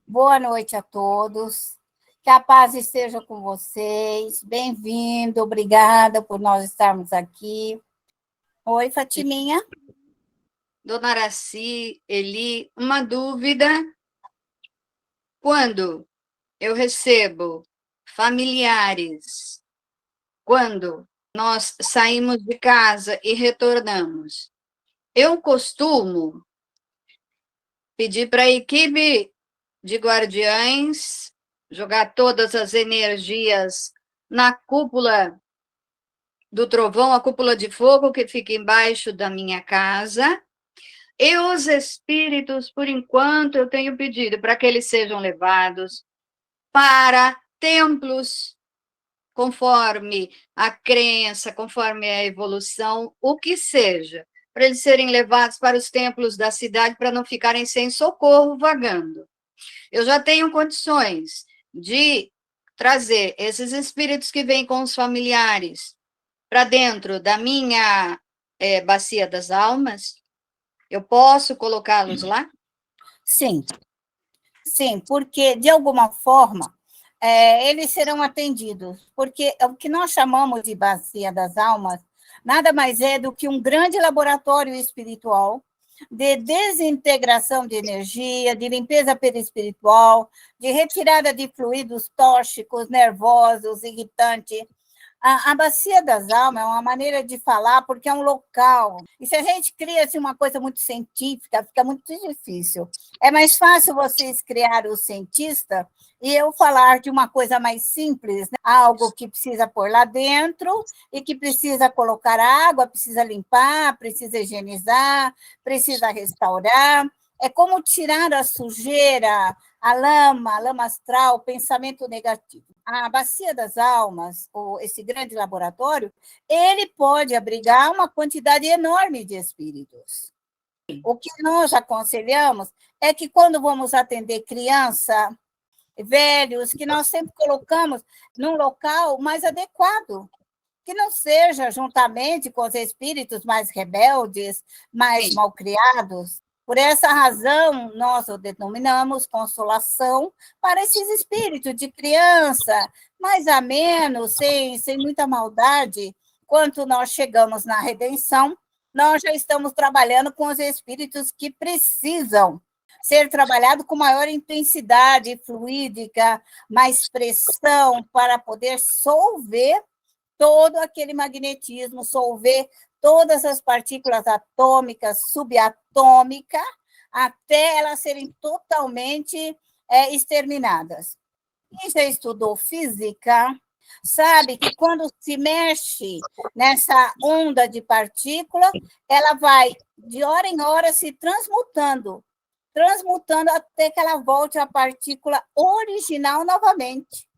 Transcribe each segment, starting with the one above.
Boa noite a todos. Que a paz esteja com vocês. Bem-vindo, obrigada por nós estarmos aqui. Oi, Fatiminha. Dona Araci, Eli, uma dúvida. Quando eu recebo familiares, quando nós saímos de casa e retornamos, eu costumo pedir para a equipe de guardiães jogar todas as energias na cúpula do trovão, a cúpula de fogo que fica embaixo da minha casa. E os espíritos, por enquanto, eu tenho pedido para que eles sejam levados para templos, conforme a crença, conforme a evolução, o que seja, para eles serem levados para os templos da cidade para não ficarem sem socorro vagando. Eu já tenho condições de trazer esses espíritos que vêm com os familiares para dentro da minha bacia das almas. Eu posso colocá-los lá? Sim, porque, de alguma forma, eles serão atendidos, porque o que nós chamamos de bacia das almas nada mais é do que um grande laboratório espiritual de desintegração de energia, de limpeza perispiritual, de retirada de fluidos tóxicos, nervosos, irritantes. A bacia das almas é uma maneira de falar, porque é um local. E se a gente cria assim, uma coisa muito científica, fica muito difícil. É mais fácil vocês criar o cientista e eu falar de uma coisa mais simples, né? Algo que precisa pôr lá dentro e que precisa colocar água, precisa limpar, precisa higienizar, precisa restaurar. É como tirar a sujeira, a lama astral, o pensamento negativo. A bacia das almas, ou esse grande laboratório, ele pode abrigar uma quantidade enorme de espíritos. O que nós aconselhamos é que quando vamos atender criança, velhos, que nós sempre colocamos num local mais adequado, que não seja juntamente com os espíritos mais rebeldes, mais malcriados. Por essa razão, nós o denominamos consolação para esses espíritos de criança, mais ameno, sem muita maldade. Quando nós chegamos na redenção, nós já estamos trabalhando com os espíritos que precisam ser trabalhado com maior intensidade fluídica, mais pressão, para poder solver todo aquele magnetismo, solver todas as partículas atômicas, subatômicas, até elas serem totalmente exterminadas. Quem já estudou física sabe que quando se mexe nessa onda de partícula, ela vai, de hora em hora, se transmutando até que ela volte à partícula original novamente.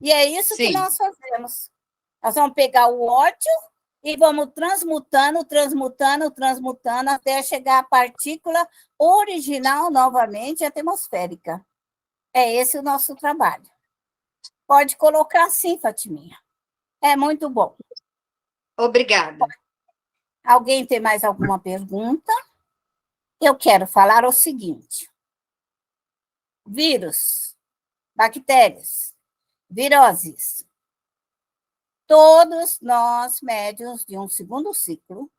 E é isso que nós fazemos. Nós vamos pegar o ódio e vamos transmutando, até chegar à partícula original novamente, atmosférica. É esse o nosso trabalho. Pode colocar assim, Fatiminha. É muito bom. Obrigada. Alguém tem mais alguma pergunta? Eu quero falar o seguinte: vírus, bactérias, viroses. Todos nós, médiuns de um segundo ciclo,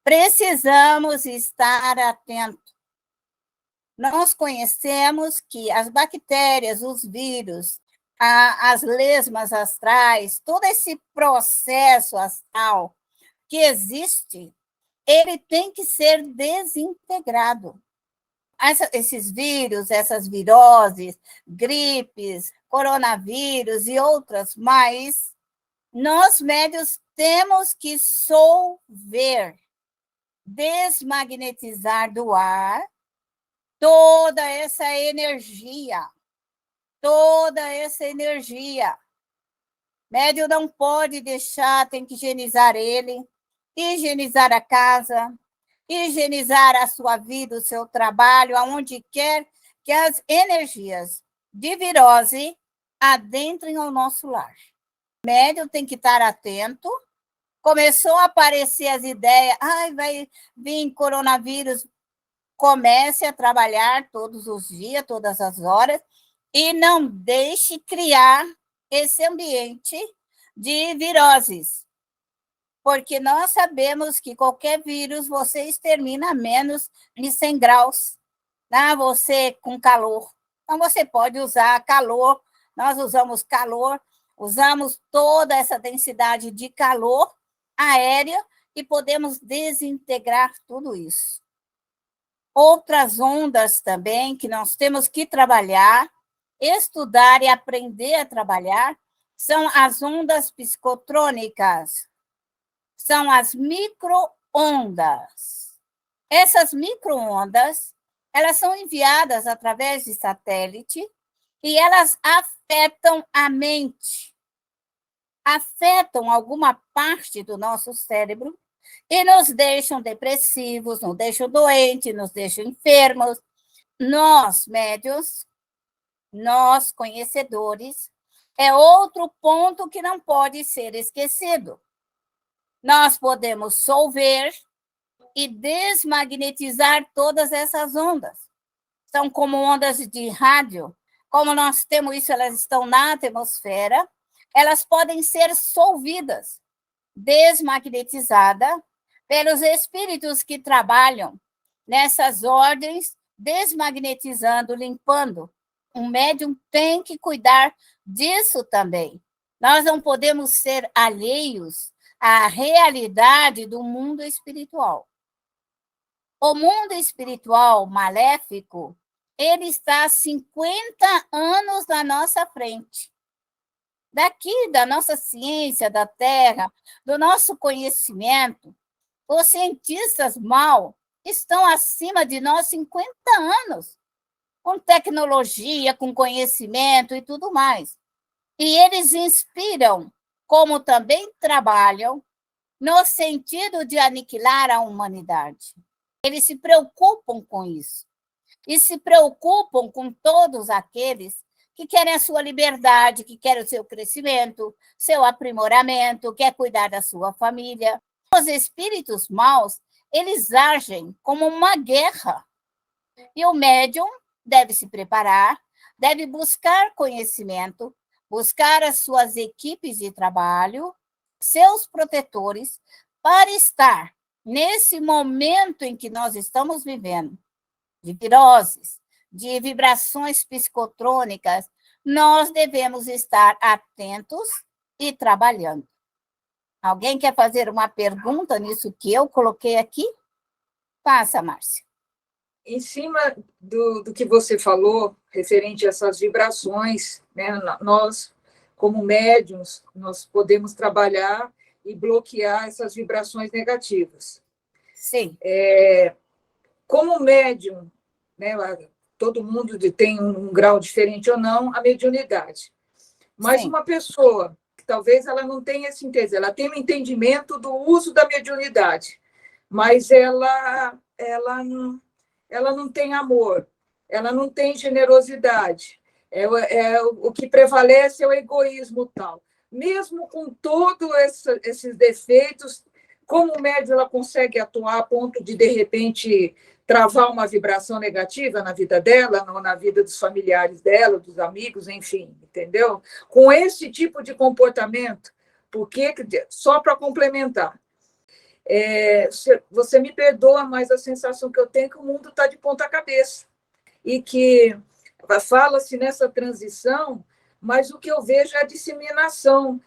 precisamos estar atentos. Nós conhecemos que as bactérias, os vírus, as lesmas astrais, todo esse processo astral que existe, ele tem que ser desintegrado. Esses vírus, essas viroses, gripes, coronavírus e outras mais, nós, médios, temos que solver, desmagnetizar do ar toda essa energia. Médio não pode deixar, tem que higienizar ele, higienizar a casa, higienizar a sua vida, o seu trabalho, aonde quer que as energias de virose adentrem ao nosso lar. O médium tem que estar atento. Começou a aparecer as ideias, vai vir coronavírus. comece a trabalhar todos os dias, todas as horas, e não deixe criar esse ambiente de viroses, porque nós sabemos que qualquer vírus você extermina a menos de 100 graus, né? Você com calor. Então, você pode usar calor, nós usamos calor, usamos toda essa densidade de calor aérea e podemos desintegrar tudo isso. Outras ondas também que nós temos que trabalhar, estudar e aprender a trabalhar, são as ondas psicotrônicas, são as micro-ondas. Essas micro-ondas, elas são enviadas através de satélite e elas afetam a mente, afetam alguma parte do nosso cérebro e nos deixam depressivos, nos deixam doentes, nos deixam enfermos. Nós, médios, nós, conhecedores, é outro ponto que não pode ser esquecido. Nós podemos solver e desmagnetizar todas essas ondas. São como ondas de rádio. Como nós temos isso, elas estão na atmosfera, elas podem ser solvidas, desmagnetizadas pelos espíritos que trabalham nessas ordens, desmagnetizando, limpando. Um médium tem que cuidar disso também. Nós não podemos ser alheios à realidade do mundo espiritual. O mundo espiritual maléfico, ele está há 50 anos na nossa frente. Daqui, da nossa ciência, da Terra, do nosso conhecimento, os cientistas mal estão acima de nós 50 anos, com tecnologia, com conhecimento e tudo mais. E eles inspiram, como também trabalham, no sentido de aniquilar a humanidade. Eles se preocupam com isso. E se preocupam com todos aqueles que querem a sua liberdade, que querem o seu crescimento, seu aprimoramento, quer cuidar da sua família. Os espíritos maus, eles agem como uma guerra. E o médium deve se preparar, deve buscar conhecimento, buscar as suas equipes de trabalho, seus protetores, para estar nesse momento em que nós estamos vivendo, de viroses, de vibrações psicotrônicas, nós devemos estar atentos e trabalhando. Alguém quer fazer uma pergunta nisso que eu coloquei aqui? Faça, Márcia. Em cima do que você falou, referente a essas vibrações, né, nós, como médiums, nós podemos trabalhar e bloquear essas vibrações negativas. Sim. Como médium, né, todo mundo tem um grau diferente ou não, a mediunidade. Mas Sim. Uma pessoa que talvez ela não tenha esse entendimento, ela tem um entendimento do uso da mediunidade, mas ela não tem amor, ela não tem generosidade. O que prevalece é o egoísmo tal. Mesmo com todos esses defeitos, como o médium ela consegue atuar a ponto de repente, travar uma vibração negativa na vida dela, na vida dos familiares dela, dos amigos, enfim, entendeu? Com esse tipo de comportamento, porque, só para complementar, você me perdoa, mas a sensação que eu tenho é que o mundo está de ponta cabeça. E que fala-se nessa transição, mas o que eu vejo é a disseminação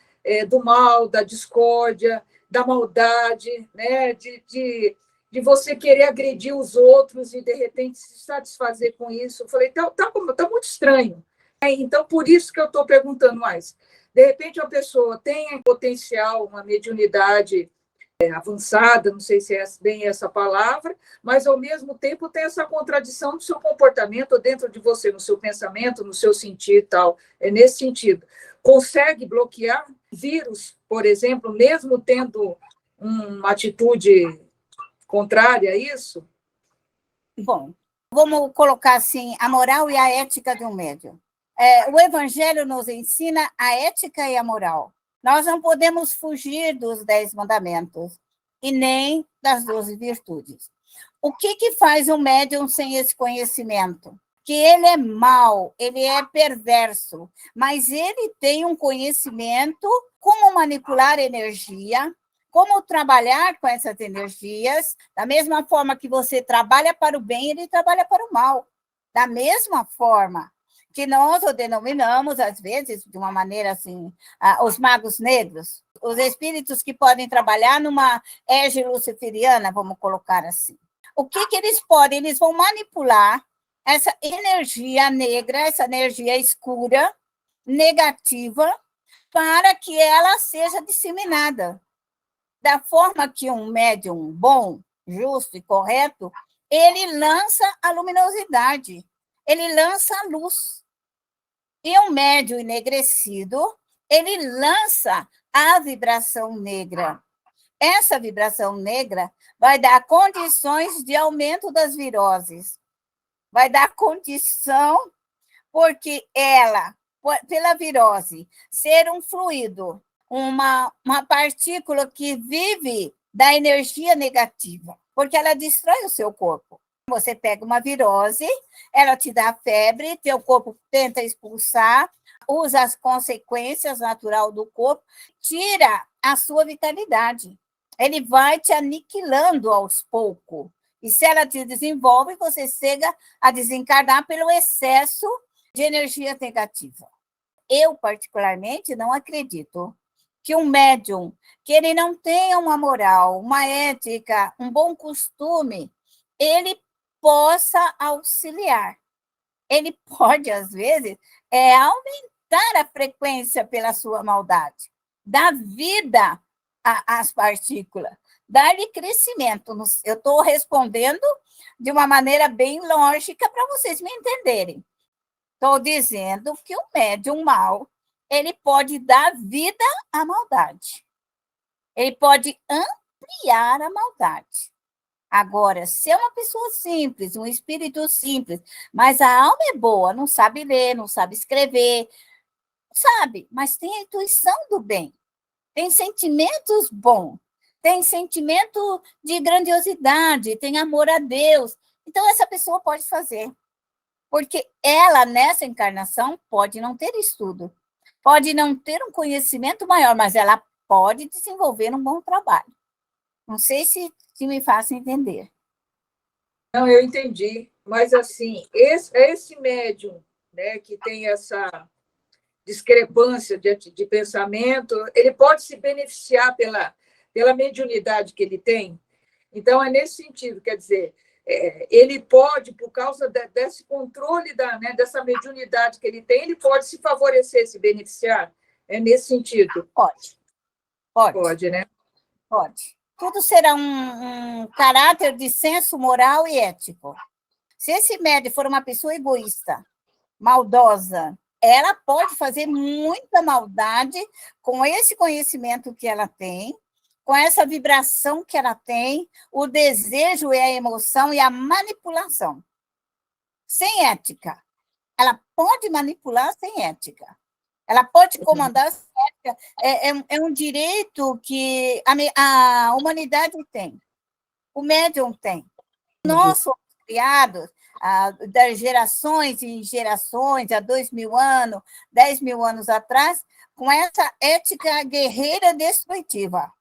do mal, da discórdia, da maldade, né? de você querer agredir os outros e, de repente, se satisfazer com isso. Eu falei, tá muito estranho. Então, por isso que eu estou perguntando mais. De repente, a pessoa tem potencial, uma mediunidade avançada, não sei se é bem essa palavra, mas, ao mesmo tempo, tem essa contradição do seu comportamento dentro de você, no seu pensamento, no seu sentir e tal. É nesse sentido. Consegue bloquear vírus, por exemplo, mesmo tendo uma atitude contrária a isso? Bom, vamos colocar assim, a moral e a ética de um médium. O Evangelho nos ensina a ética e a moral. Nós não podemos fugir dos 10 mandamentos e nem das 12 virtudes. O que faz um médium sem esse conhecimento? Que ele é mau, ele é perverso, mas ele tem um conhecimento como manipular energia, como trabalhar com essas energias, da mesma forma que você trabalha para o bem, ele trabalha para o mal. Da mesma forma que nós o denominamos, às vezes, de uma maneira assim, os magos negros, os espíritos que podem trabalhar numa égide luciferiana, vamos colocar assim. O que eles podem? Eles vão manipular essa energia negra, essa energia escura, negativa, para que ela seja disseminada. Da forma que um médium bom, justo e correto, ele lança a luminosidade, ele lança a luz. E um médium enegrecido, ele lança a vibração negra. Essa vibração negra vai dar condições de aumento das viroses, vai dar condição, porque ela, pela virose, ser um fluido, uma partícula que vive da energia negativa, porque ela destrói o seu corpo. Você pega uma virose, ela te dá febre, teu corpo tenta expulsar, usa as consequências naturais do corpo, tira a sua vitalidade. Ele vai te aniquilando aos poucos. E se ela te desenvolve, você chega a desencarnar pelo excesso de energia negativa. Eu, particularmente, não acredito que um médium, que ele não tenha uma moral, uma ética, um bom costume, ele possa auxiliar. Ele pode, às vezes, aumentar a frequência pela sua maldade, dar vida às partículas, dar-lhe crescimento. Eu estou respondendo de uma maneira bem lógica para vocês me entenderem. Estou dizendo que o médium mau, ele pode dar vida à maldade. Ele pode ampliar a maldade. Agora, se é uma pessoa simples, um espírito simples, mas a alma é boa, não sabe ler, não sabe escrever, sabe, mas tem a intuição do bem, tem sentimentos bons, tem sentimento de grandiosidade, tem amor a Deus. Então, essa pessoa pode fazer. Porque ela, nessa encarnação, pode não ter estudo, pode não ter um conhecimento maior, mas ela pode desenvolver um bom trabalho. Não sei se me faço entender. Não, eu entendi. Mas, assim, esse médium, né, que tem essa discrepância de pensamento, ele pode se beneficiar pela mediunidade que ele tem. Então, é nesse sentido, quer dizer, ele pode, por causa desse controle dessa mediunidade que ele tem, ele pode se favorecer, se beneficiar. É nesse sentido. Pode. Pode, né? Pode. Tudo será um caráter de senso moral e ético. Se esse médium for uma pessoa egoísta, maldosa, ela pode fazer muita maldade com esse conhecimento que ela tem, com essa vibração que ela tem, o desejo e a emoção e a manipulação. Sem ética. Ela pode manipular sem ética. Ela pode comandar sem ética. É um direito que a humanidade tem. O médium tem. Nós somos criados das gerações em gerações, há 2.000 anos, 10.000 anos atrás, com essa ética guerreira destrutiva.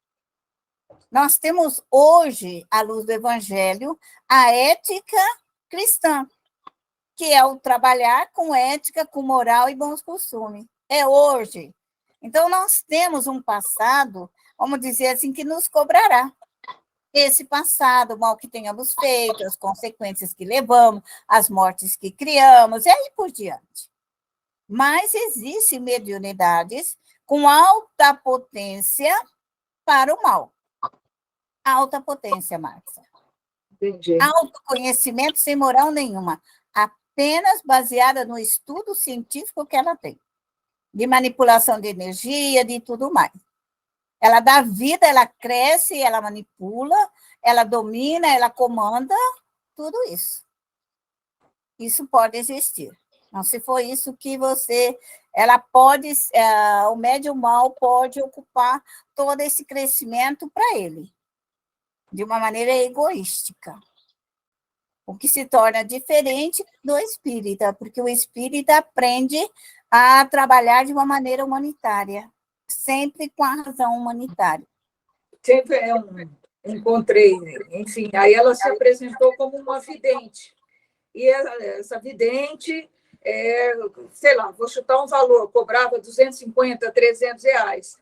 Nós temos hoje, à luz do Evangelho, a ética cristã, que é o trabalhar com ética, com moral e bons costumes. É hoje. Então, nós temos um passado, vamos dizer assim, que nos cobrará. Esse passado, o mal que tenhamos feito, as consequências que levamos, as mortes que criamos, e aí por diante. Mas existem mediunidades com alta potência para o mal. Alta potência, Márcia. Entendi. Autoconhecimento sem moral nenhuma, apenas baseada no estudo científico que ela tem, de manipulação de energia, de tudo mais. Ela dá vida, ela cresce, ela manipula, ela domina, ela comanda, tudo isso. Isso pode existir. Não se for isso que ela pode, o médium mal pode ocupar todo esse crescimento para ele, de uma maneira egoística. o que se torna diferente do espírita, porque o espírita aprende a trabalhar de uma maneira humanitária, sempre com a razão humanitária. Sempre encontrei, enfim, aí ela se apresentou como uma vidente. E essa vidente, sei lá, vou chutar um valor, cobrava 250, 300 reais.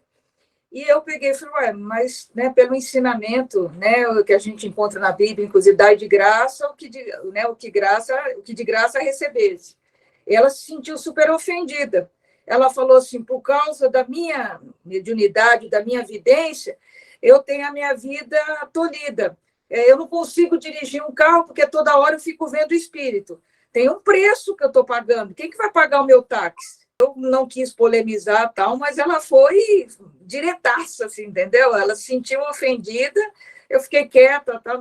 E eu peguei e falei, mas né, pelo ensinamento, né, o que a gente encontra na Bíblia, inclusive, dai de graça o que de graça recebesse. Ela se sentiu super ofendida. Ela falou assim, por causa da minha mediunidade, da minha vidência, eu tenho a minha vida tolhida. Eu não consigo dirigir um carro porque toda hora eu fico vendo o espírito. Tem um preço que eu estou pagando. Quem que vai pagar o meu táxi? Eu não quis polemizar tal, mas ela foi diretaça, assim, entendeu? Ela se sentiu ofendida, eu fiquei quieta, tá,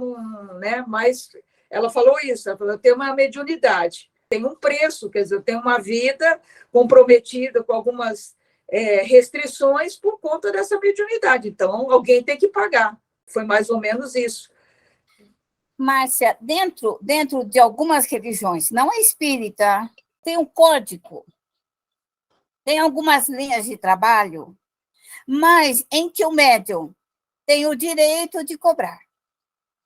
né? Mas ela falou isso, ela falou, eu tenho uma mediunidade, tem um preço, quer dizer, eu tenho uma vida comprometida com algumas restrições por conta dessa mediunidade, então alguém tem que pagar. Foi mais ou menos isso. Márcia, dentro de algumas religiões, não é espírita, tem um código, tem algumas linhas de trabalho, mas em que o médium tem o direito de cobrar.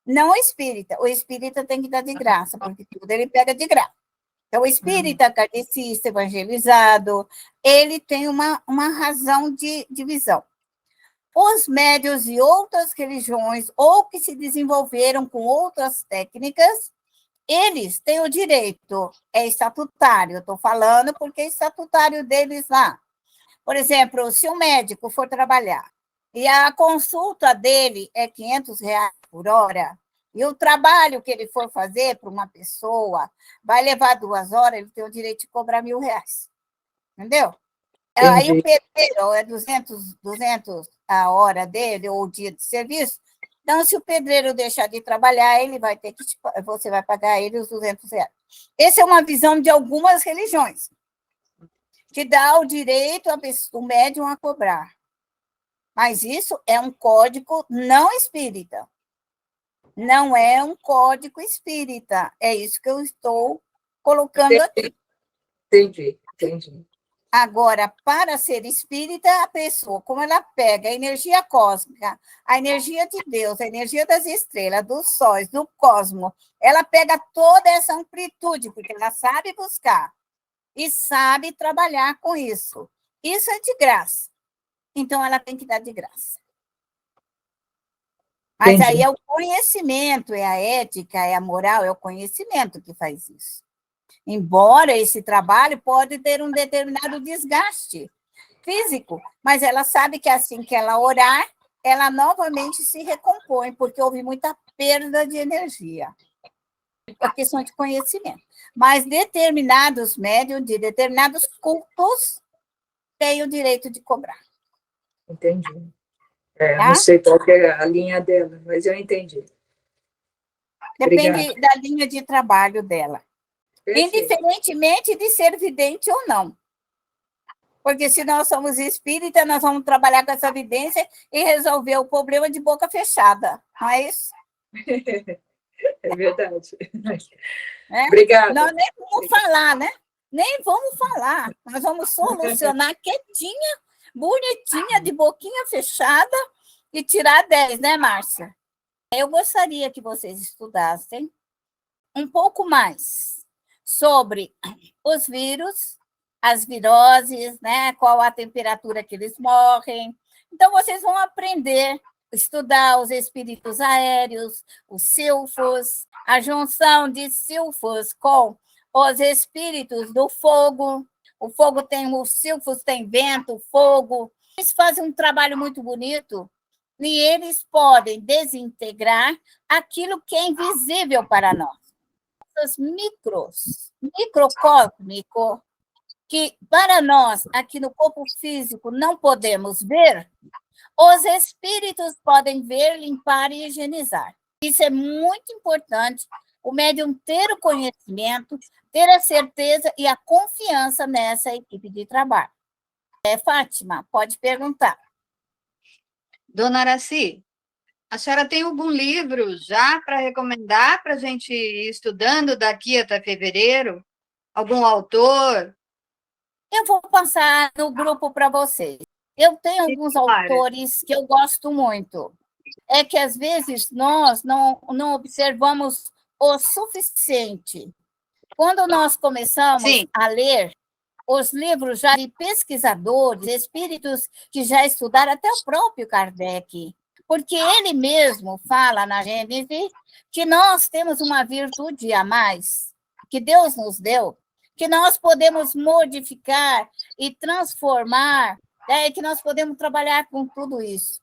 Não o espírita tem que dar de graça, porque tudo ele pega de graça. Então, o espírita kardecista, evangelizado, ele tem uma razão de visão. Os médios de outras religiões, ou que se desenvolveram com outras técnicas, eles têm o direito, é estatutário, eu estou falando porque é estatutário deles lá. Por exemplo, se um médico for trabalhar e a consulta dele é R$ 500 por hora, e o trabalho que ele for fazer para uma pessoa vai levar 2 horas, ele tem o direito de cobrar R$ 1.000. Entendeu? Entendi. Aí o pedreiro é 200 a hora dele, ou o dia de serviço. Então, se o pedreiro deixar de trabalhar, você vai pagar ele os R$ 200. Essa é uma visão de algumas religiões, que dá o direito do médium a cobrar. Mas isso é um código não espírita. Não é um código espírita. É isso que eu estou colocando aqui. Entendi. Agora, para ser espírita, a pessoa, como ela pega a energia cósmica, a energia de Deus, a energia das estrelas, dos sóis, do cosmos, ela pega toda essa amplitude, porque ela sabe buscar e sabe trabalhar com isso. Isso é de graça. Então, ela tem que dar de graça. Mas Entendi. aí é o conhecimento, é a ética, é a moral, é o conhecimento que faz isso. Embora esse trabalho pode ter um determinado desgaste físico, mas ela sabe que assim que ela orar, ela novamente se recompõe, porque houve muita perda de energia. É questão de conhecimento. Mas determinados médiuns de determinados cultos têm o direito de cobrar. Entendi. Tá? Não sei qual que é a linha dela, mas eu entendi. Depende Obrigada. da linha de trabalho dela. Perfeito. Indiferentemente de ser vidente ou não. Porque se nós somos espíritas, nós vamos trabalhar com essa vidência e resolver o problema de boca fechada. Não é isso? É verdade. É? Obrigada. Nós nem vamos falar, né? Nem vamos falar. Nós vamos solucionar quietinha, bonitinha, de boquinha fechada e tirar 10, né, Márcia? Eu gostaria que vocês estudassem um pouco mais sobre os vírus, as viroses, né? Qual a temperatura que eles morrem. Então, vocês vão aprender, estudar os espíritos aéreos, os silfos, a junção de silfos com os espíritos do fogo. Os silfos têm vento, fogo. Eles fazem um trabalho muito bonito e eles podem desintegrar aquilo que é invisível para nós. Os microcósmicos, que para nós, aqui no corpo físico, não podemos ver, os espíritos podem ver, limpar e higienizar. Isso é muito importante, o médium ter o conhecimento, ter a certeza e a confiança nessa equipe de trabalho. Fátima, pode perguntar. Dona Araci, A senhora tem algum livro já para recomendar para a gente ir estudando daqui até fevereiro? Algum autor? Eu vou passar no grupo para vocês. Eu tenho alguns autores que eu gosto muito. É que, às vezes, nós não observamos o suficiente. Quando nós começamos a ler os livros já de pesquisadores, espíritos que já estudaram, até o próprio Kardec, porque ele mesmo fala na Gênese que nós temos uma virtude a mais, que Deus nos deu, que nós podemos modificar e transformar, que nós podemos trabalhar com tudo isso.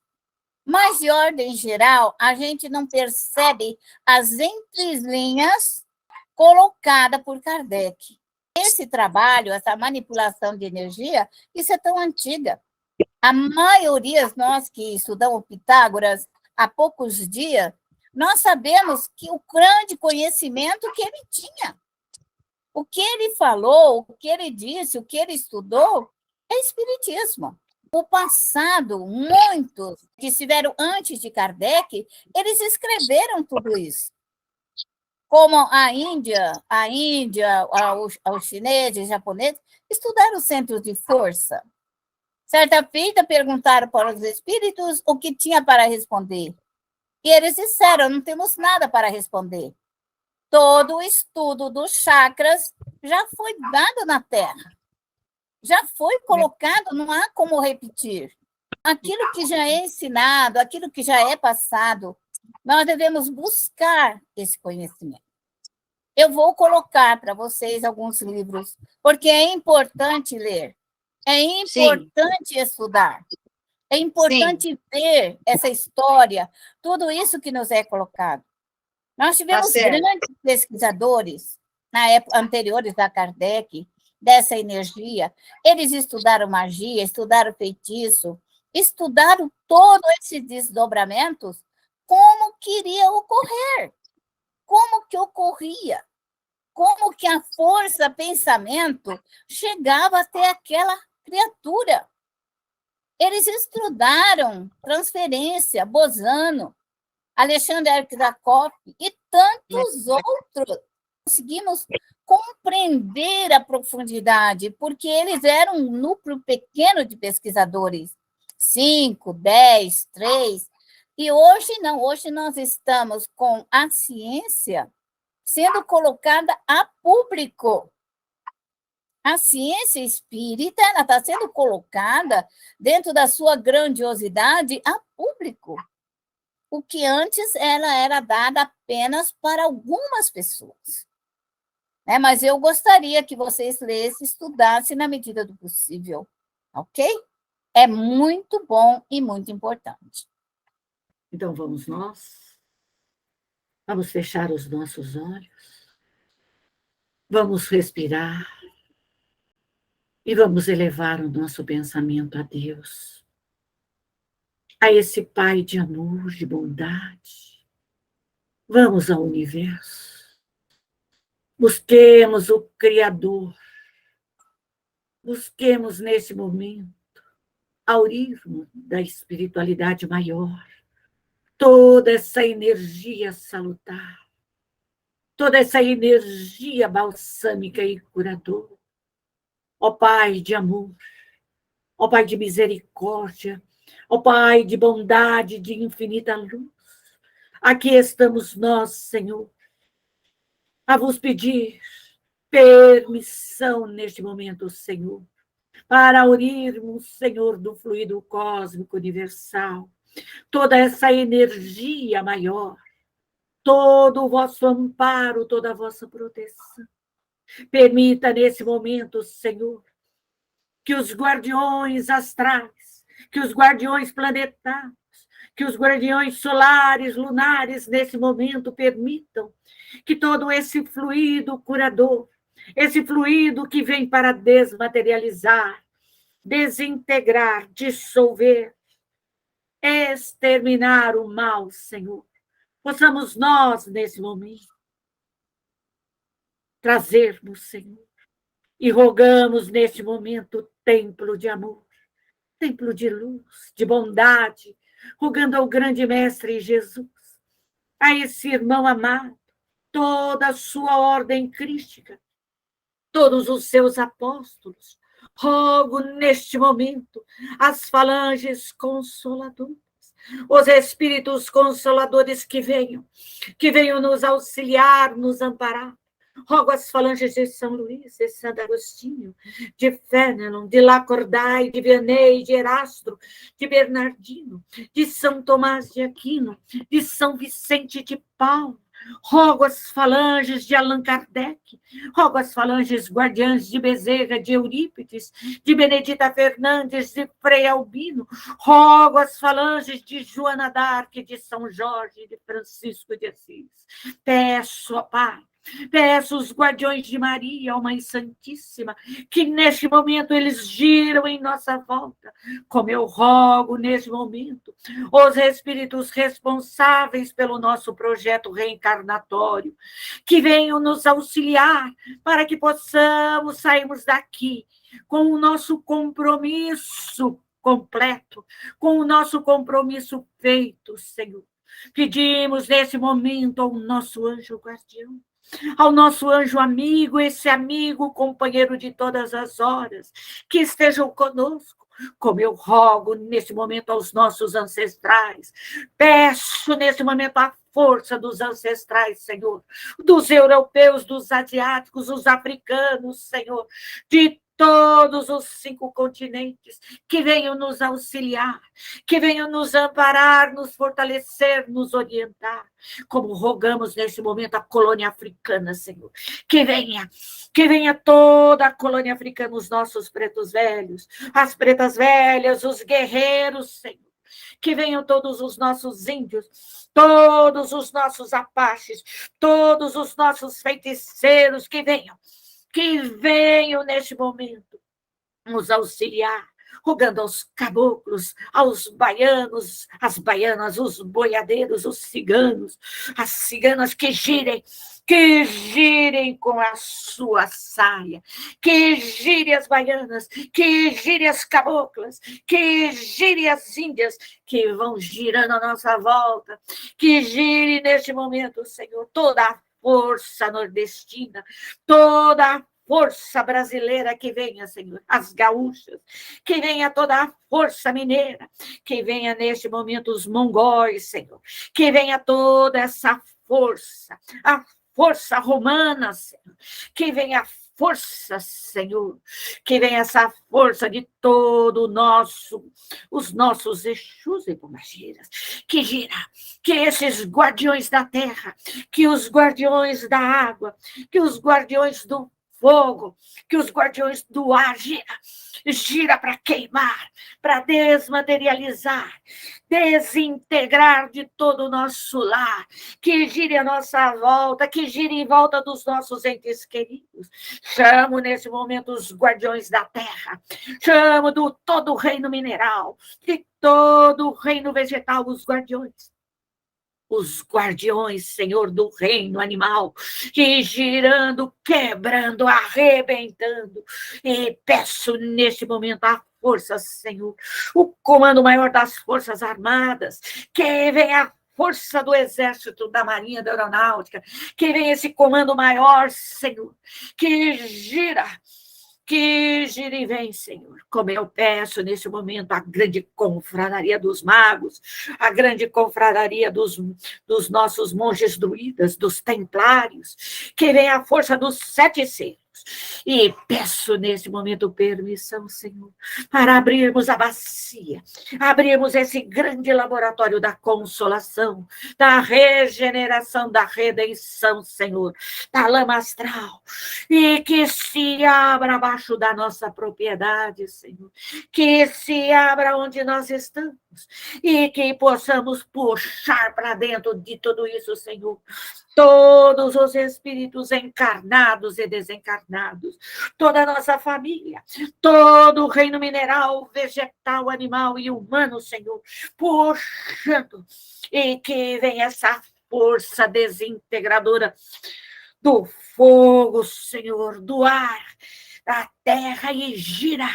Mas, de ordem geral, a gente não percebe as entrelinhas colocadas por Kardec. Esse trabalho, essa manipulação de energia, isso é tão antiga. A maioria de nós que estudamos Pitágoras há poucos dias, nós sabemos que o grande conhecimento que ele tinha. O que ele falou, o que ele disse, o que ele estudou, é espiritismo. O passado, muitos que estiveram antes de Kardec, eles escreveram tudo isso. Como a Índia, os chineses, os japoneses, estudaram o centro de força. Certa feita, perguntaram para os espíritos o que tinha para responder. E eles disseram, não temos nada para responder. Todo o estudo dos chakras já foi dado na Terra. Já foi colocado, não há como repetir. Aquilo que já é ensinado, aquilo que já é passado, nós devemos buscar esse conhecimento. Eu vou colocar para vocês alguns livros, porque é importante ler, é importante estudar, é importante ver essa história, tudo isso que nos é colocado. Nós tivemos grandes pesquisadores, na época anteriores a Kardec, dessa energia. Eles estudaram magia, estudaram feitiço, estudaram todos esses desdobramentos, como que iria ocorrer, como que ocorria, como que a força pensamento chegava até aquela criatura. Eles estudaram transferência, Bosano, Alexandre Arkhakov e tantos outros. Conseguimos compreender a profundidade, porque eles eram um núcleo pequeno de pesquisadores, 5, 10, 3, e hoje não, hoje nós estamos com a ciência sendo colocada a público. A ciência espírita está sendo colocada, dentro da sua grandiosidade, a público. O que antes ela era dada apenas para algumas pessoas. Mas eu gostaria que vocês lessem, estudassem na medida do possível, ok? É muito bom e muito importante. Então, vamos nós. Vamos fechar os nossos olhos. Vamos respirar. E vamos elevar o nosso pensamento a Deus. A esse Pai de amor, de bondade. Vamos ao universo. Busquemos o Criador. Busquemos nesse momento ao ritmo da espiritualidade maior toda essa energia salutar, toda essa energia balsâmica e curadora. Ó Pai de amor, ó Pai de misericórdia, ó Pai de bondade, de infinita luz, aqui estamos nós, Senhor, a vos pedir permissão neste momento, Senhor, para unirmos, Senhor, do fluido cósmico universal, toda essa energia maior, todo o vosso amparo, toda a vossa proteção. Permita nesse momento, Senhor, que os guardiões astrais, que os guardiões planetários, que os guardiões solares, lunares, nesse momento, permitam que todo esse fluido curador, esse fluido que vem para desmaterializar, desintegrar, dissolver, exterminar o mal, Senhor. Possamos nós, nesse momento, trazermos, Senhor, e rogamos neste momento templo de amor, templo de luz, de bondade, rogando ao grande Mestre Jesus, a esse irmão amado, toda a sua ordem crística, todos os seus apóstolos, rogo neste momento as falanges consoladoras, os espíritos consoladores que venham nos auxiliar, nos amparar. Rogo as falanges de São Luís, de Santo Agostinho, de Fénelon, de Lacordaire, de Vianney, de Erastro, de Bernardino, de São Tomás de Aquino, de São Vicente de Paulo. Rogo as falanges de Allan Kardec, rogo as falanges guardiãs de Bezerra, de Eurípides, de Benedita Fernandes, de Frei Albino, rogo as falanges de Joana d'Arc, de São Jorge, de Francisco de Assis. Peço, ó Pai, peço os guardiões de Maria, ó Mãe Santíssima, que neste momento eles giram em nossa volta, como eu rogo neste momento os espíritos responsáveis pelo nosso projeto reencarnatório, que venham nos auxiliar para que possamos sairmos daqui com o nosso compromisso completo, com o nosso compromisso feito, Senhor. Pedimos nesse momento ao nosso anjo guardião, ao nosso anjo amigo, esse amigo companheiro de todas as horas, que estejam conosco, como eu rogo nesse momento aos nossos ancestrais. Peço nesse momento a força dos ancestrais, Senhor, dos europeus, dos asiáticos, dos africanos, Senhor, de todos os 5 continentes, que venham nos auxiliar, que venham nos amparar, nos fortalecer, nos orientar, como rogamos nesse momento a colônia africana, Senhor, que venha toda a colônia africana, os nossos pretos velhos, as pretas velhas, os guerreiros, Senhor, que venham todos os nossos índios, todos os nossos apaches, todos os nossos feiticeiros, que venham neste momento nos auxiliar, rogando aos caboclos, aos baianos, as baianas, os boiadeiros, os ciganos, as ciganas que girem com a sua saia, que girem as baianas, que girem as caboclas, que girem as índias, que vão girando à nossa volta, que gire neste momento, Senhor, toda a força nordestina, toda a força brasileira que venha, Senhor, as gaúchas, que venha toda a força mineira, que venha neste momento os mongóis, Senhor, que venha toda essa força, a força romana, Senhor, que venha a força, Senhor, que venha essa força de todo os nossos Exus e Pombagiras, que esses guardiões da terra, que os guardiões da água, que os guardiões do fogo, que os guardiões do ar gira para queimar, para desmaterializar, desintegrar de todo o nosso lar, que gire a nossa volta, que gire em volta dos nossos entes queridos. Chamo nesse momento os guardiões da terra, chamo do todo o reino mineral, de todo o reino vegetal, os guardiões, Senhor, do reino animal, que girando, quebrando, arrebentando, e peço neste momento a força, Senhor, o comando maior das Forças Armadas, que venha a força do Exército, da Marinha, da Aeronáutica, que venha esse comando maior, Senhor, que gira e vem, Senhor, como eu peço nesse momento a grande confradaria dos magos, a grande confradaria dos nossos monges druidas, dos templários, que venha a força dos 7 selos. E peço nesse momento permissão, Senhor, para abrirmos a bacia, abrirmos esse grande laboratório da consolação, da regeneração, da redenção, Senhor, da lama astral, e que se abra abaixo da nossa propriedade, Senhor, que se abra onde nós estamos, e que possamos puxar para dentro de tudo isso, Senhor, todos os espíritos encarnados e desencarnados, toda a nossa família, todo o reino mineral, vegetal, animal e humano, Senhor, puxando, e que venha essa força desintegradora do fogo, Senhor, do ar, da terra, e gira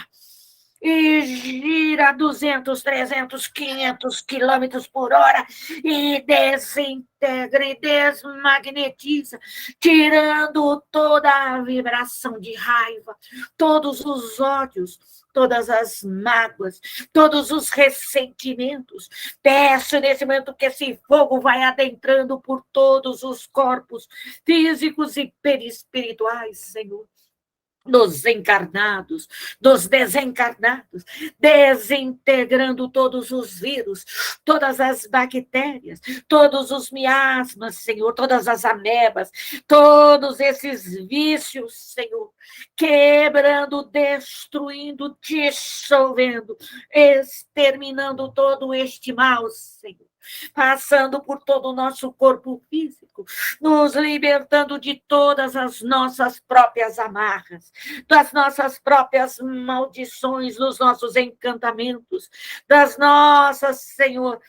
e gira 200, 300, 500 quilômetros por hora e desintegra e desmagnetiza, tirando toda a vibração de raiva, todos os ódios, todas as mágoas, todos os ressentimentos. Peço nesse momento que esse fogo vai adentrando por todos os corpos físicos e perispirituais, Senhor, dos encarnados, dos desencarnados, desintegrando todos os vírus, todas as bactérias, todos os miasmas, Senhor, todas as amebas, todos esses vícios, Senhor, quebrando, destruindo, dissolvendo, exterminando todo este mal, Senhor, passando por todo o nosso corpo físico, nos libertando de todas as nossas próprias amarras, das nossas próprias maldições, dos nossos encantamentos, das nossas, Senhor,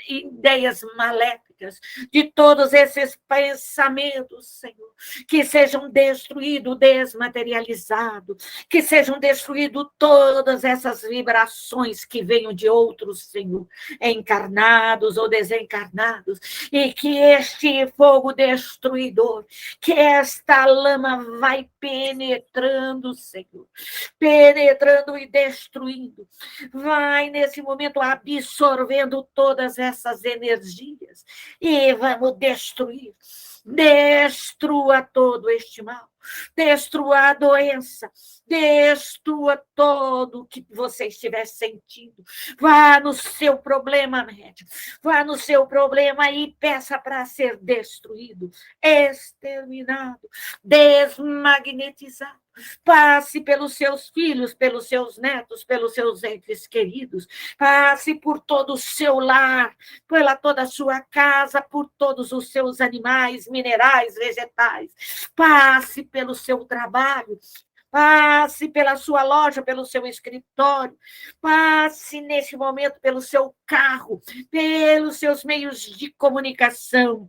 ideias maléficas, de todos esses pensamentos, Senhor, que sejam destruídos, desmaterializados, que sejam destruídas todas essas vibrações que venham de outros, Senhor, encarnados ou desencarnados, e que este fogo destruidor, que esta lama vai penetrando, Senhor, penetrando e destruindo, vai nesse momento absorvendo todas essas energias e vamos destruir. Destrua todo este mal, destrua a doença, destrua todo o que você estiver sentindo. Vá no seu problema médico, vá no seu problema e peça para ser destruído, exterminado, desmagnetizado. Passe pelos seus filhos, pelos seus netos, pelos seus entes queridos. Passe por todo o seu lar, pela toda a sua casa, por todos os seus animais, minerais, vegetais. Passe pelo seu trabalho. Passe pela sua loja, pelo seu escritório. Passe nesse momento pelo seu carro, pelos seus meios de comunicação.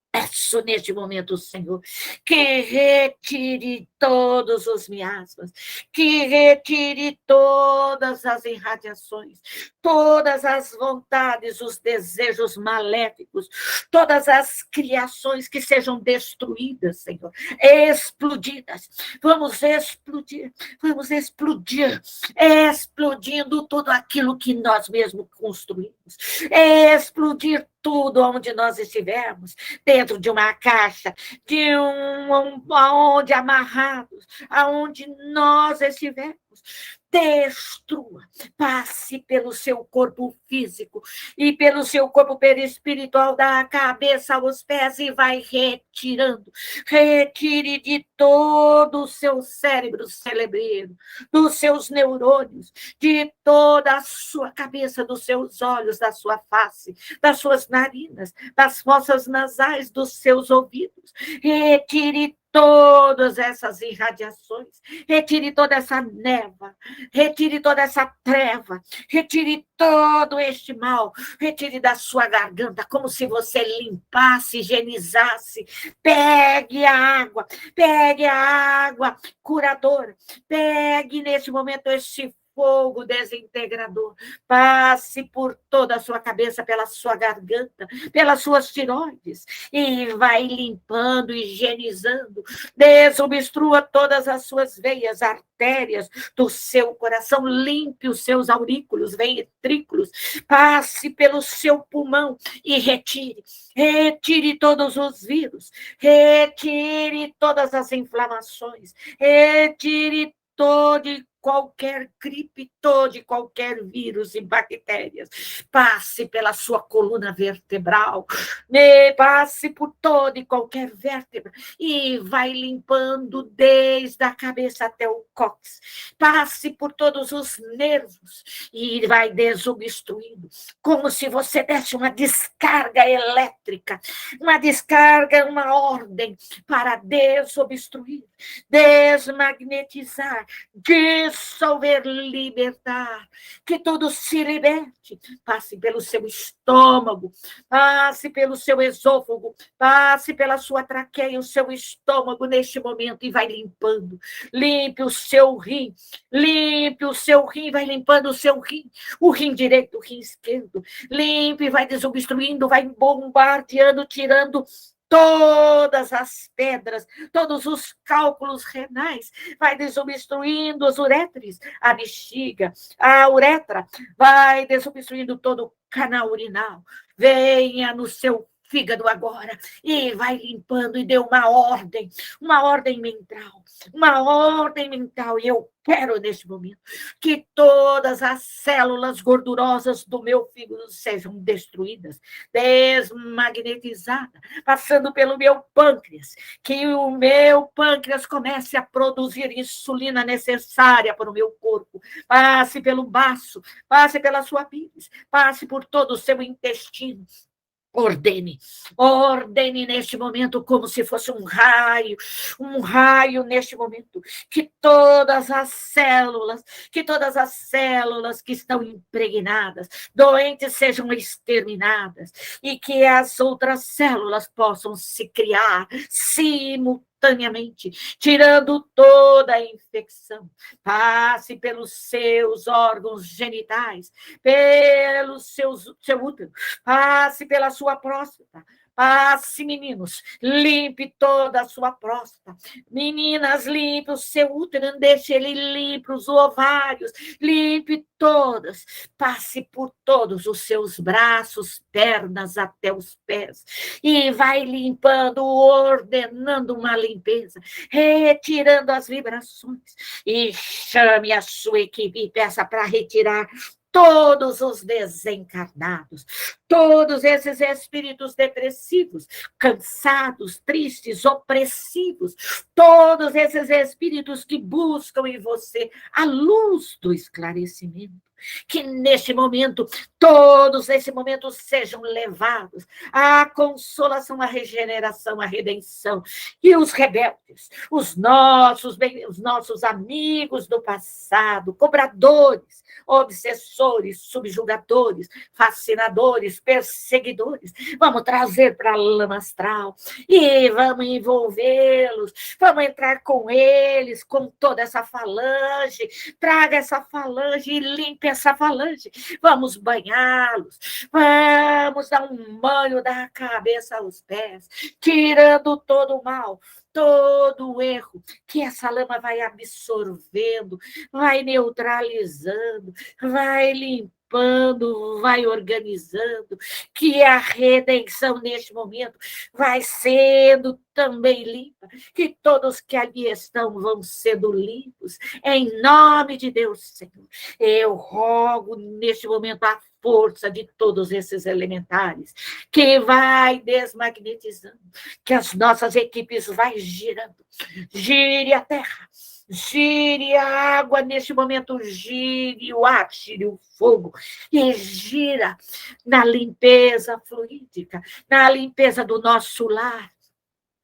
Peço neste momento, Senhor, que retire todos os miasmas, que retire todas as irradiações, todas as vontades, os desejos maléficos, todas as criações que sejam destruídas, Senhor, explodidas. Vamos explodir, explodindo tudo aquilo que nós mesmos construímos, explodir tudo onde nós estivermos, dentro de uma caixa, de aonde amarrados, aonde nós estivermos. Destrua, passe pelo seu corpo físico e pelo seu corpo perispiritual, da cabeça aos pés, e vai retirando. Retire de todo o seu cérebro cerebreiro, dos seus neurônios, de toda a sua cabeça, dos seus olhos, da sua face, das suas narinas, das fossas nasais, dos seus ouvidos. Retire todas essas irradiações, retire toda essa névoa, retire toda essa treva, retire todo este mal, retire da sua garganta, como se você limpasse, higienizasse. Pegue a água curadora, pegue nesse momento este fogo desintegrador, passe por toda a sua cabeça, pela sua garganta, pelas suas tiroides, e vai limpando, higienizando, desobstrua todas as suas veias, artérias do seu coração, limpe os seus aurículos, ventrículos, passe pelo seu pulmão e retire todos os vírus, retire todas as inflamações, retire qualquer gripe, todo, qualquer vírus e bactérias. Passe pela sua coluna vertebral, passe por toda e qualquer vértebra e vai limpando desde a cabeça até o cóccix. Passe por todos os nervos e vai desobstruindo, como se você desse uma descarga elétrica, uma descarga, uma ordem para desobstruir, desmagnetizar, dissolver, libertar, que tudo se liberte, passe pelo seu estômago, passe pelo seu esôfago, passe pela sua traqueia, o seu estômago neste momento e vai limpando. Limpe o seu rim, vai limpando o seu rim, o rim direito, o rim esquerdo. Limpe, vai desobstruindo, vai bombardeando, tirando todas as pedras, todos os cálculos renais, vai desobstruindo as uretres, a bexiga, a uretra, vai desobstruindo todo o canal urinal. Venha no seu fígado agora e vai limpando e dê uma ordem mental, e eu quero neste momento que todas as células gordurosas do meu fígado sejam destruídas, desmagnetizadas, passando pelo meu pâncreas, que o meu pâncreas comece a produzir insulina necessária para o meu corpo, passe pelo baço, passe pela sua pubis, passe por todo o seu intestino. Ordene neste momento como se fosse um raio neste momento, que todas as células que estão impregnadas, doentes sejam exterminadas e que as outras células possam se criar simultaneamente, tirando toda a infecção. Passe pelos seus órgãos genitais, pelo seu útero, passe pela sua próstata. Passe, meninos, limpe toda a sua próstata. Meninas, limpe o seu útero, deixe ele limpo, os ovários, limpe todas. Passe por todos os seus braços, pernas, até os pés. E vai limpando, ordenando uma limpeza, retirando as vibrações. E chame a sua equipe e peça para retirar todos os desencarnados, todos esses espíritos depressivos, cansados, tristes, opressivos, todos esses espíritos que buscam em você a luz do esclarecimento. Que neste momento, todos nesse momento sejam levados à consolação, à regeneração, à redenção. E os rebeldes, os nossos amigos do passado, cobradores, obsessores, subjugadores, fascinadores, perseguidores, vamos trazer para a lama astral e vamos envolvê-los, vamos entrar com eles, com toda essa falange, traga essa falange e limpe essa falange, vamos banhá-los, vamos dar um banho da cabeça aos pés, tirando todo o mal, todo o erro, que essa lama vai absorvendo, vai neutralizando, vai limpando, vai organizando, que a redenção neste momento vai sendo também limpa, que todos que ali estão vão sendo limpos, em nome de Deus, Senhor. Eu rogo neste momento a força de todos esses elementares, que vai desmagnetizando, que as nossas equipes vai girando, gire a terra, gire a água neste momento, gire o ar, gire o fogo, e gira na limpeza fluídica, na limpeza do nosso lar,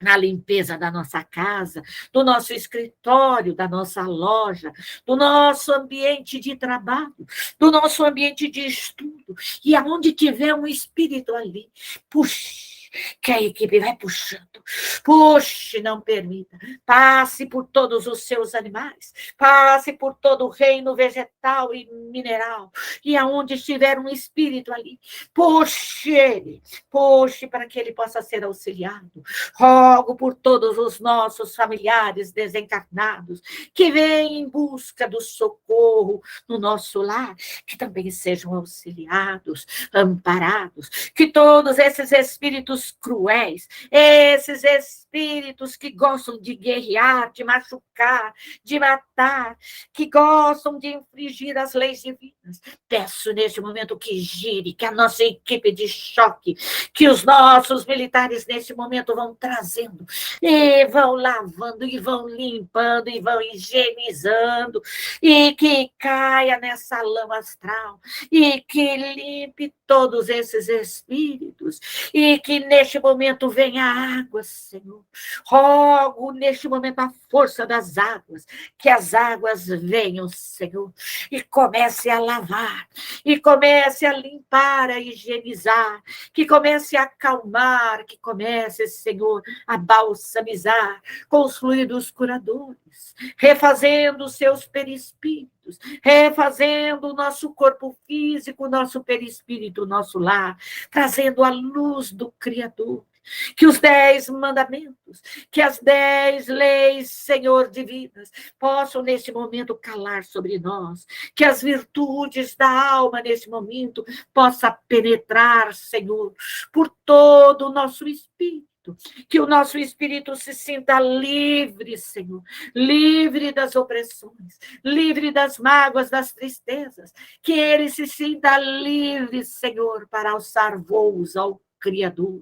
na limpeza da nossa casa, do nosso escritório, da nossa loja, do nosso ambiente de trabalho, do nosso ambiente de estudo, e aonde tiver um espírito ali, puxe, que a equipe vai puxando, puxe, não permita, passe por todos os seus animais, passe por todo o reino vegetal e mineral, e aonde estiver um espírito ali, puxe ele, puxe para que ele possa ser auxiliado. Rogo por todos os nossos familiares desencarnados, que vêm em busca do socorro no nosso lar, que também sejam auxiliados, amparados, que todos esses espíritos cruéis, esses espíritos que gostam de guerrear, de machucar, de matar, que gostam de infringir as leis divinas, peço neste momento que gire, que a nossa equipe de choque, que os nossos militares neste momento vão trazendo, e vão lavando, e vão limpando, e vão higienizando, e que caia nessa lama astral, e que limpe todos esses espíritos, e que neste momento venha a água, Senhor. Rogo neste momento a força das águas, que as águas venham, Senhor, e comece a lavar, e comece a limpar, a higienizar, que comece a acalmar, que comece, Senhor, a balsamizar com os fluidos curadores, refazendo os seus perispíritos, refazendo o nosso corpo físico, o nosso perispírito, o nosso lar, trazendo a luz do Criador. Que os 10 mandamentos, que as 10 leis, Senhor, divinas, possam neste momento calar sobre nós, que as virtudes da alma neste momento possa penetrar, Senhor, por todo o nosso espírito, que o nosso espírito se sinta livre, Senhor, livre das opressões, livre das mágoas, das tristezas, que ele se sinta livre, Senhor, para alçar voos ao Criador.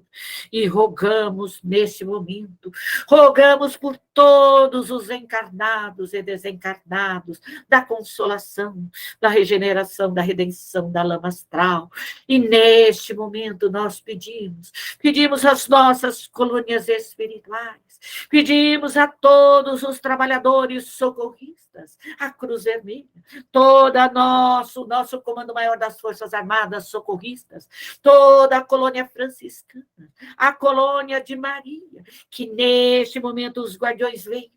E rogamos neste momento, rogamos por todos os encarnados e desencarnados, da consolação, da regeneração, da redenção, da lama astral. E neste momento nós pedimos às nossas colônias espirituais, pedimos a todos os trabalhadores socorristas, a Cruz Vermelha, o nosso Comando Maior das Forças Armadas Socorristas, toda a colônia franciscana, a colônia de Maria, que neste momento os guardiões venham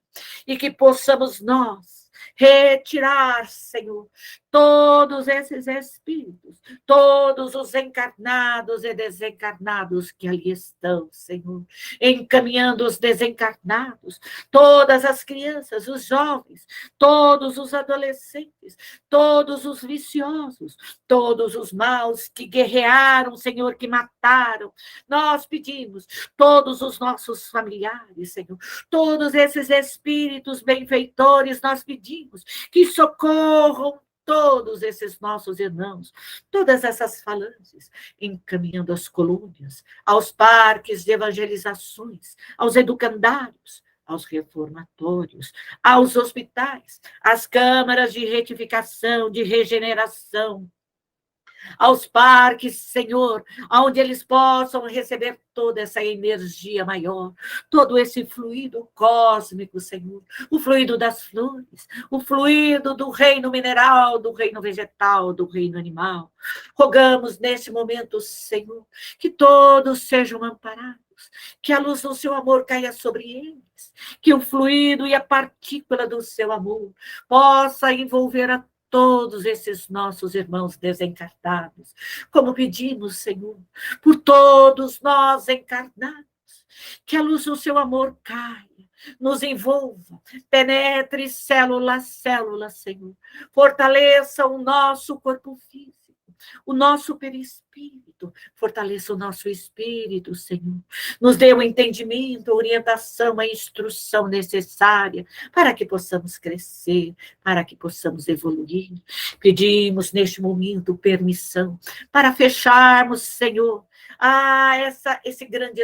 e que possamos nós retirar, Senhor, todos esses espíritos, todos os encarnados e desencarnados que ali estão, Senhor, encaminhando os desencarnados, todas as crianças, os jovens, todos os adolescentes, todos os viciosos, todos os maus que guerrearam, Senhor, que mataram. Nós pedimos todos os nossos familiares, Senhor, todos esses espíritos benfeitores, nós pedimos que socorram todos esses nossos irmãos, todas essas falanges, encaminhando as colônias, aos parques de evangelizações, aos educandários, aos reformatórios, aos hospitais, às câmaras de retificação, de regeneração, aos parques, Senhor, onde eles possam receber toda essa energia maior, todo esse fluido cósmico, Senhor, o fluido das flores, o fluido do reino mineral, do reino vegetal, do reino animal. Rogamos neste momento, Senhor, que todos sejam amparados, que a luz do seu amor caia sobre eles, que o fluido e a partícula do seu amor possa envolver a todos esses nossos irmãos desencarnados, como pedimos, Senhor, por todos nós encarnados, que a luz do seu amor caia, nos envolva, penetre célula a célula, Senhor, fortaleça o nosso corpo físico, o nosso perispírito, fortaleça o nosso espírito, Senhor. Nos dê o entendimento, a orientação, a instrução necessária para que possamos crescer, para que possamos evoluir. Pedimos neste momento permissão para fecharmos, Senhor, esse grande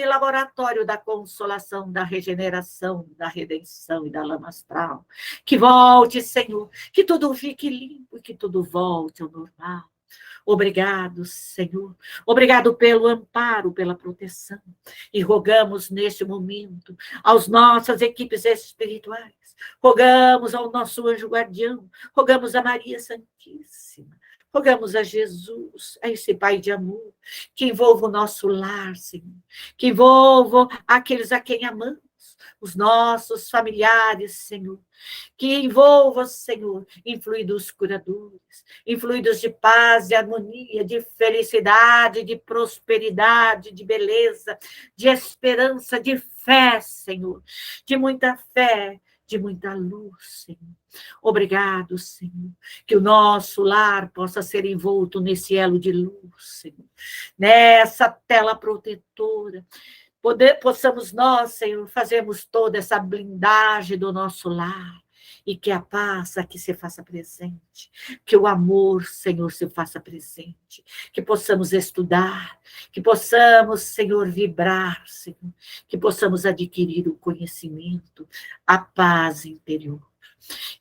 laboratório da consolação, da regeneração, da redenção e da lama astral. Que volte, Senhor, que tudo fique limpo e que tudo volte ao normal. Obrigado, Senhor. Obrigado pelo amparo, pela proteção. E rogamos neste momento às nossas equipes espirituais, rogamos ao nosso anjo guardião, rogamos a Maria Santíssima, rogamos a Jesus, a esse Pai de amor, que envolva o nosso lar, Senhor, que envolva aqueles a quem amamos, os nossos familiares, Senhor, que envolva, Senhor, em fluidos curadores, em fluidos de paz, de harmonia, de felicidade, de prosperidade, de beleza, de esperança, de fé, Senhor, de muita fé, de muita luz, Senhor. Obrigado, Senhor, que o nosso lar possa ser envolto nesse elo de luz, Senhor, nessa tela protetora. Possamos nós, Senhor, fazermos toda essa blindagem do nosso lar, e que a paz aqui se faça presente, que o amor, Senhor, se faça presente, que possamos estudar, que possamos, Senhor, vibrar, Senhor, que possamos adquirir o conhecimento, a paz interior.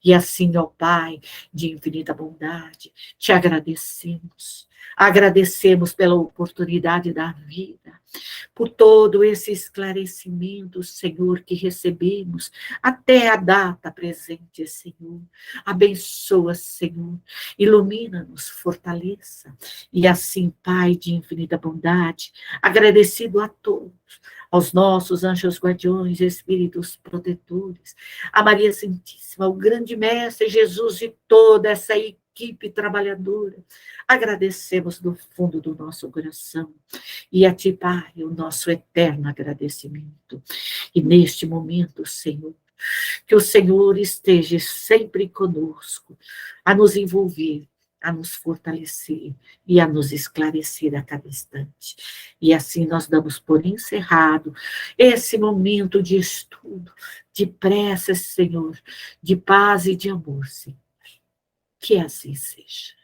E assim, ó Pai, de infinita bondade, te agradecemos, Agradecemos pela oportunidade da vida, por todo esse esclarecimento, Senhor, que recebemos até a data presente, Senhor. Abençoa, Senhor, ilumina-nos, fortaleça. E assim, Pai de infinita bondade, agradecido a todos, aos nossos anjos guardiões, espíritos protetores, a Maria Santíssima, o grande Mestre Jesus e toda essa equipe trabalhadora. Agradecemos do fundo do nosso coração. E a Ti, Pai, o nosso eterno agradecimento. E neste momento, Senhor, que o Senhor esteja sempre conosco, a nos envolver, a nos fortalecer e a nos esclarecer a cada instante. E assim nós damos por encerrado esse momento de estudo, de preces, Senhor, de paz e de amor, Senhor. Que assim seja.